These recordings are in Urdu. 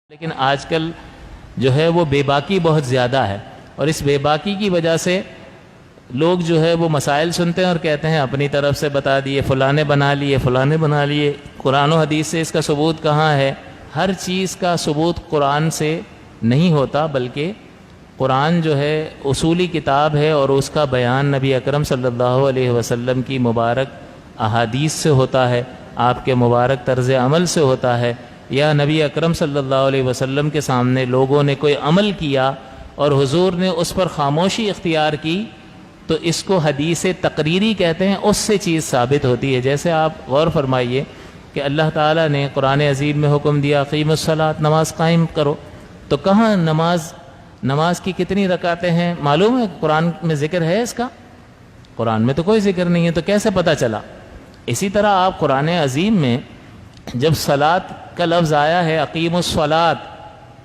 لیکن آج کل جو ہے وہ بے باکی بہت زیادہ ہے، اور اس بے باکی کی وجہ سے لوگ جو ہے وہ مسائل سنتے ہیں اور کہتے ہیں اپنی طرف سے بتا دیے، فلاں نے بنا لیے، فلاں نے بنا لیے، قرآن و حدیث سے اس کا ثبوت کہاں ہے؟ ہر چیز کا ثبوت قرآن سے نہیں ہوتا، بلکہ قرآن جو ہے اصولی کتاب ہے اور اس کا بیان نبی اکرم صلی اللہ علیہ وسلم کی مبارک احادیث سے ہوتا ہے، آپ کے مبارک طرز عمل سے ہوتا ہے، یا نبی اکرم صلی اللہ علیہ وسلم کے سامنے لوگوں نے کوئی عمل کیا اور حضور نے اس پر خاموشی اختیار کی تو اس کو حدیث تقریری کہتے ہیں، اس سے چیز ثابت ہوتی ہے۔ جیسے آپ غور فرمائیے کہ اللہ تعالیٰ نے قرآن عظیم میں حکم دیا اقیموا الصلاۃ، نماز قائم کرو، تو کہاں نماز کی کتنی رکعتیں ہیں معلوم ہے؟ قرآن میں ذکر ہے اس کا؟ قرآن میں تو کوئی ذکر نہیں ہے، تو کیسے پتہ چلا؟ اسی طرح آپ قرآن عظیم میں جب صلاۃ کا لفظ آیا ہے اقیموا الصلاۃ،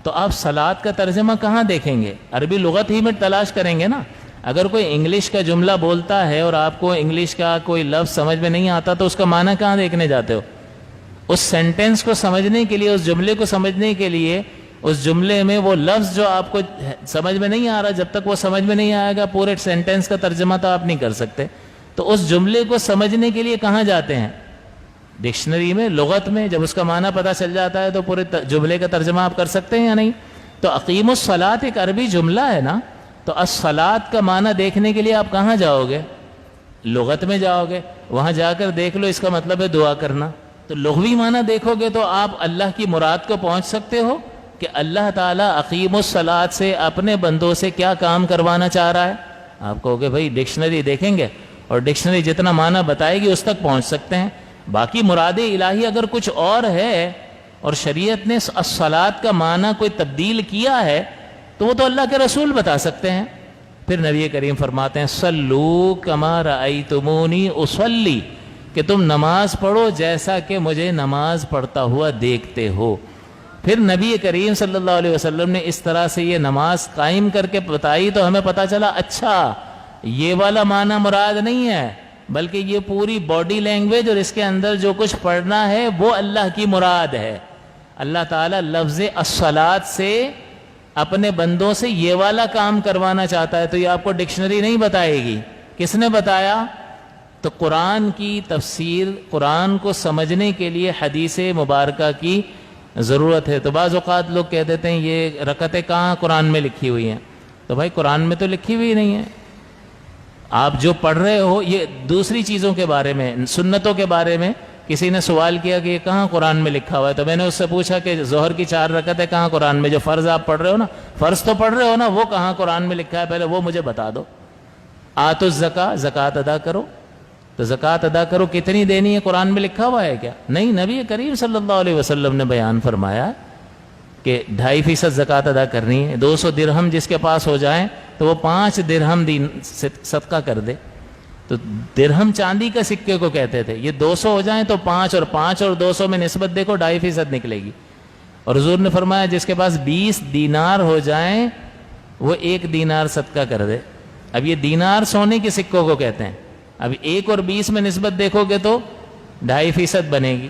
تو آپ صلاۃ کا ترجمہ کہاں دیکھیں گے؟ عربی لغت ہی میں تلاش کریں گے نا۔ اگر کوئی انگلش کا جملہ بولتا ہے اور آپ کو انگلش کا کوئی لفظ سمجھ میں نہیں آتا تو اس کا معنی کہاں دیکھنے جاتے ہو؟ اس سینٹنس کو سمجھنے کے لیے، اس جملے کو سمجھنے کے لیے، اس جملے میں وہ لفظ جو آپ کو سمجھ میں نہیں آ رہا، جب تک وہ سمجھ میں نہیں آئے گا پورے سینٹنس کا ترجمہ تو آپ نہیں کر سکتے۔ تو اس جملے کو سمجھنے کے لیے کہاں جاتے ہیں؟ ڈکشنری میں، لغت میں۔ جب اس کا معنی پتہ چل جاتا ہے تو پورے جملے کا ترجمہ آپ کر سکتے ہیں یا نہیں؟ تو اقیموا الصلاۃ ایک عربی جملہ ہے نا، تو الصلاۃ کا معنی دیکھنے کے لیے آپ کہاں جاؤ گے؟ لغت میں جاؤ گے، وہاں جا کر دیکھ لو، اس کا مطلب ہے دعا کرنا۔ تو لغوی معنی دیکھو گے تو آپ اللہ کی مراد کو پہنچ سکتے ہو کہ اللہ تعالیٰ اقیموا الصلاۃ سے اپنے بندوں سے کیا کام کروانا چاہ رہا ہے۔ آپ کہو گے بھائی ڈکشنری دیکھیں گے، اور ڈکشنری جتنا معنی بتائے گی اس تک پہنچ سکتے ہیں۔ باقی مراد الہی اگر کچھ اور ہے اور شریعت نے الصلاۃ کا معنی کوئی تبدیل کیا ہے تو وہ تو اللہ کے رسول بتا سکتے ہیں۔ پھر نبی کریم فرماتے ہیں صلو کما رأیتمونی اصلی، کہ تم نماز پڑھو جیسا کہ مجھے نماز پڑھتا ہوا دیکھتے ہو۔ پھر نبی کریم صلی اللہ علیہ وسلم نے اس طرح سے یہ نماز قائم کر کے بتائی تو ہمیں پتہ چلا اچھا یہ والا معنی مراد نہیں ہے، بلکہ یہ پوری باڈی لینگویج اور اس کے اندر جو کچھ پڑھنا ہے وہ اللہ کی مراد ہے۔ اللہ تعالیٰ لفظ الصلاۃ سے اپنے بندوں سے یہ والا کام کروانا چاہتا ہے، تو یہ آپ کو ڈکشنری نہیں بتائے گی۔ کس نے بتایا؟ تو قرآن کی تفسیر، قرآن کو سمجھنے کے لیے حدیث مبارکہ کی ضرورت ہے۔ تو بعض اوقات لوگ کہہ دیتے ہیں یہ رکعتیں کہاں قرآن میں لکھی ہوئی ہیں؟ تو بھائی قرآن میں تو لکھی ہوئی نہیں ہے، آپ جو پڑھ رہے ہو یہ دوسری چیزوں کے بارے میں، سنتوں کے بارے میں کسی نے سوال کیا کہ یہ کہاں قرآن میں لکھا ہوا ہے، تو میں نے اس سے پوچھا کہ ظہر کی 4 رکعتیں کہاں قرآن میں؟ جو فرض آپ پڑھ رہے ہو نا، فرض تو پڑھ رہے ہو نا، وہ کہاں قرآن میں لکھا ہے؟ پہلے وہ مجھے بتا دو۔ آتوا الزکاۃ، زکوٰۃ ادا کرو، تو زکوٰۃ ادا کرو کتنی دینی ہے قرآن میں لکھا ہوا ہے کیا؟ نہیں، نبی کریم صلی اللہ علیہ وسلم نے بیان فرمایا کہ 2.5% زکوٰۃ ادا کرنی ہے۔ 200 درہم جس کے پاس ہو جائیں تو وہ 5 درہم صدقہ کر دے۔ تو درہم چاندی کا سکے کو کہتے تھے، یہ 200 ہو جائیں تو 5 اور 200 میں نسبت دیکھو 2.5% نکلے گی۔ اور حضور نے فرمایا جس کے پاس 20 دینار ہو جائیں وہ 1 دینار صدقہ کر دے۔ اب یہ دینار سونے کے سکوں کو کہتے ہیں، اب 1 اور 20 میں نسبت دیکھو گے تو 2.5% بنے گی۔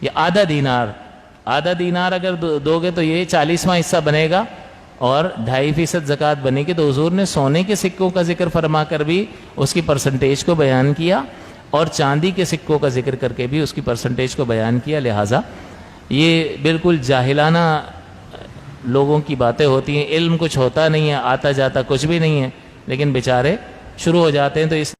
یہ آدھا دینار اگر دو گے تو یہ 40واں حصہ بنے گا اور 2.5% زکوٰۃ بنے گی۔ تو حضور نے سونے کے سکوں کا ذکر فرما کر بھی اس کی پرسنٹیج کو بیان کیا، اور چاندی کے سکوں کا ذکر کر کے بھی اس کی پرسنٹیج کو بیان کیا۔ لہٰذا یہ بالکل جاہلانہ لوگوں کی باتیں ہوتی ہیں، علم کچھ ہوتا نہیں ہے، آتا جاتا کچھ بھی نہیں ہے، لیکن بیچارے شروع ہو جاتے ہیں۔ تو اس